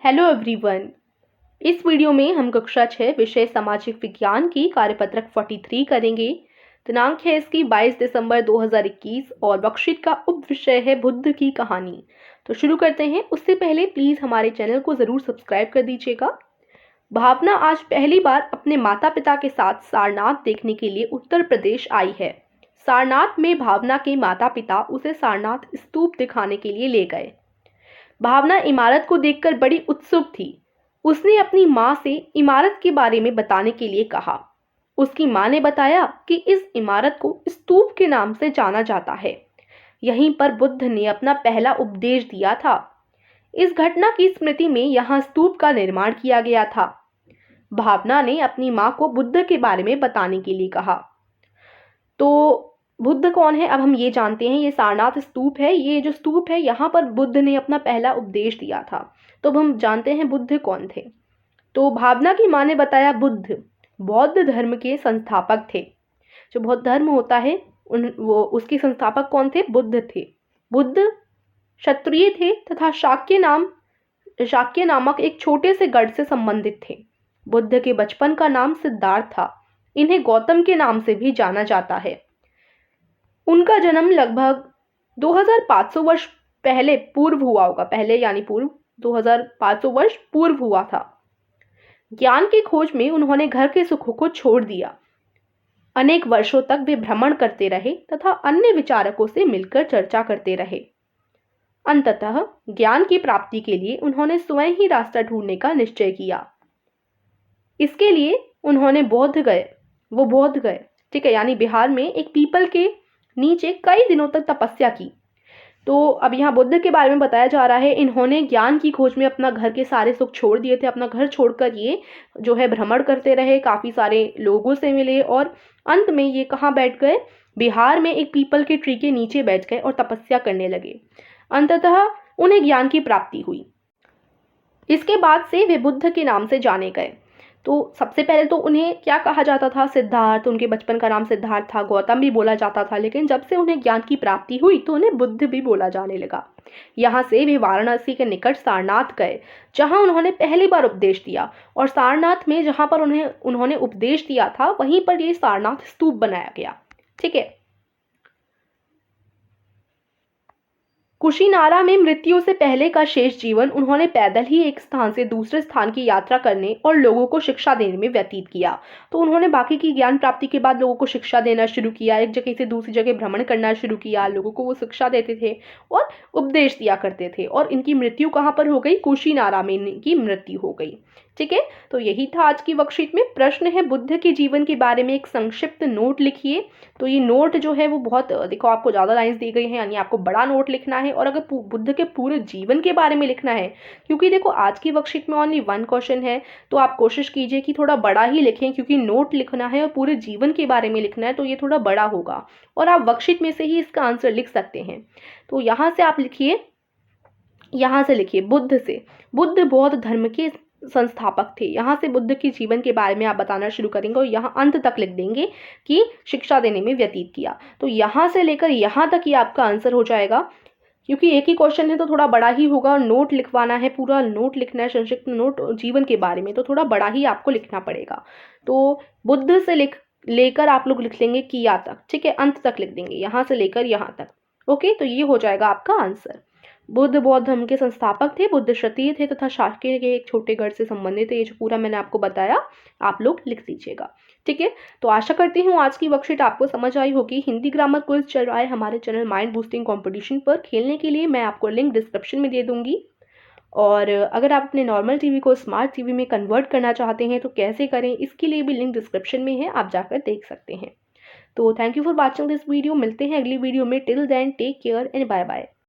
Hello everyone. इस video में हम कक्षा 6 विषय सामाजिक विज्ञान की कार्यपत्रक 43 करेंगे। दिनांक है इसकी 22 दिसंबर 2021 और वर्कशीट का उप विषय है बुद्ध की कहानी। तो शुरू करते हैं। उससे पहले प्लीज़ हमारे चैनल को ज़रूर सब्सक्राइब कर दीजिएगा। भावना आज पहली बार अपने माता पिता के साथ सारनाथ देखने के लिए उत्तर प्रदेश आई है। सारनाथ में भावना के माता पिता उसे सारनाथ स्तूप दिखाने के लिए ले गए। भावना इमारत को देखकर बड़ी उत्सुक थी। उसने अपनी माँ से इमारत के बारे में बताने के लिए कहा। उसकी माँ ने बताया कि इस इमारत को स्तूप के नाम से जाना जाता है। यहीं पर बुद्ध ने अपना पहला उपदेश दिया था। इस घटना की स्मृति में यहाँ स्तूप का निर्माण किया गया था। भावना ने अपनी माँ को बुद्ध के बारे में बताने के लिए कहा। तो बुद्ध कौन है अब हम ये जानते हैं। ये सारनाथ स्तूप है। ये जो स्तूप है यहाँ पर बुद्ध ने अपना पहला उपदेश दिया था। तो अब हम जानते हैं बुद्ध कौन थे। तो भावना की माँ ने बताया बुद्ध बौद्ध धर्म के संस्थापक थे। जो बौद्ध धर्म होता है उसके संस्थापक कौन थे? बुद्ध थे। बुद्ध क्षत्रिय थे तथा शाक्य नामक एक छोटे से गढ़ से संबंधित थे। बुद्ध के बचपन का नाम सिद्धार्थ था। इन्हें गौतम के नाम से भी जाना जाता है। उनका जन्म लगभग 2500 वर्ष पूर्व हुआ होगा। पहले यानी पूर्व 2500 वर्ष पूर्व हुआ था। ज्ञान की खोज में उन्होंने घर के सुखों को छोड़ दिया। अनेक वर्षों तक वे भ्रमण करते रहे तथा अन्य विचारकों से मिलकर चर्चा करते रहे। अंततः ज्ञान की प्राप्ति के लिए उन्होंने स्वयं ही रास्ता ढूंढने का निश्चय किया। इसके लिए उन्होंने बौद्ध गए। ठीक है, यानी बिहार में एक पीपल के नीचे कई दिनों तक तपस्या की। तो अब यहाँ बुद्ध के बारे में बताया जा रहा है। इन्होंने ज्ञान की खोज में अपना घर के सारे सुख छोड़ दिए थे। अपना घर छोड़कर ये जो है भ्रमण करते रहे, काफ़ी सारे लोगों से मिले और अंत में ये कहाँ बैठ गए? बिहार में एक पीपल के ट्री के नीचे बैठ गए और तपस्या करने लगे। अंततः उन्हें ज्ञान की प्राप्ति हुई। इसके बाद से वे बुद्ध के नाम से जाने गए। तो सबसे पहले तो उन्हें क्या कहा जाता था? सिद्धार्थ। उनके बचपन का नाम सिद्धार्थ था। गौतम भी बोला जाता था। लेकिन जब से उन्हें ज्ञान की प्राप्ति हुई तो उन्हें बुद्ध भी बोला जाने लगा। यहाँ से वे वाराणसी के निकट सारनाथ गए, जहाँ उन्होंने पहली बार उपदेश दिया। और सारनाथ में जहाँ पर उन्होंने उपदेश दिया था वहीं पर ये सारनाथ स्तूप बनाया गया। ठीक है। कुशीनारा में मृत्यु से पहले का शेष जीवन उन्होंने पैदल ही एक स्थान से दूसरे स्थान की यात्रा करने और लोगों को शिक्षा देने में व्यतीत किया। तो उन्होंने बाकी की ज्ञान प्राप्ति के बाद लोगों को शिक्षा देना शुरू किया। एक जगह से दूसरी जगह भ्रमण करना शुरू किया। लोगों को वो शिक्षा देते थे और उपदेश दिया करते थे। और इनकी मृत्यु कहाँ पर हो गई? कुशीनारा में इनकी मृत्यु हो गई। ठीक है, तो यही था आज की वर्कशीट में। प्रश्न है बुद्ध के जीवन के बारे में एक संक्षिप्त नोट लिखिए। तो ये नोट जो है वो बहुत देखो आपको ज़्यादा लाइंस दी गई हैं, यानी आपको बड़ा नोट लिखना है। और अगर बुद्ध के पूरे जीवन के बारे में लिखना है, क्योंकि देखो आज की वर्कशीट में ओनली 1 क्वेश्चन है, तो आप कोशिश कीजिए कि थोड़ा बड़ा ही लिखें, क्योंकि नोट लिखना है और पूरे जीवन के बारे में लिखना है तो ये थोड़ा बड़ा होगा। और आप वर्कशीट में से ही इसका आंसर लिख सकते हैं। तो यहाँ से आप लिखिए, यहाँ से लिखिए बुद्ध से। बुद्ध बौद्ध धर्म के संस्थापक थे। यहाँ से बुद्ध के जीवन के बारे में आप बताना शुरू करेंगे और यहाँ अंत तक लिख देंगे कि शिक्षा देने में व्यतीत किया। तो यहाँ से लेकर यहाँ तक ही आपका आंसर हो जाएगा। क्योंकि एक ही क्वेश्चन है तो थोड़ा बड़ा ही होगा और नोट लिखवाना है, पूरा नोट लिखना है, संक्षिप्त नोट जीवन के बारे में, तो थोड़ा बड़ा ही आपको लिखना पड़ेगा। तो बुद्ध से लेकर आप लोग लिख लेंगे किया तक। ठीक है, अंत तक लिख देंगे, यहाँ से लेकर यहाँ तक। ओके, तो ये हो जाएगा आपका आंसर। बुद्ध बौद्ध धर्म के संस्थापक थे। बुद्ध क्षत्रिय थे तथा शाक्य के एक छोटे गढ़ से संबंधित थे। ये जो पूरा मैंने आपको बताया आप लोग लिख दीजिएगा। ठीक है, तो आशा करती हूँ आज की वर्कशीट आपको समझ आई होगी। हिंदी ग्रामर क्विज चल रहा है हमारे चैनल माइंड बूस्टिंग कंपटीशन पर। खेलने के लिए मैं आपको लिंक डिस्क्रिप्शन में दे दूंगी। और अगर आप अपने नॉर्मल टीवी को स्मार्ट टीवी में कन्वर्ट करना चाहते हैं तो कैसे करें, इसके लिए भी लिंक डिस्क्रिप्शन में है, आप जाकर देख सकते हैं। तो thank you for watching this video. मिलते हैं अगली वीडियो में। Till then take care and bye bye.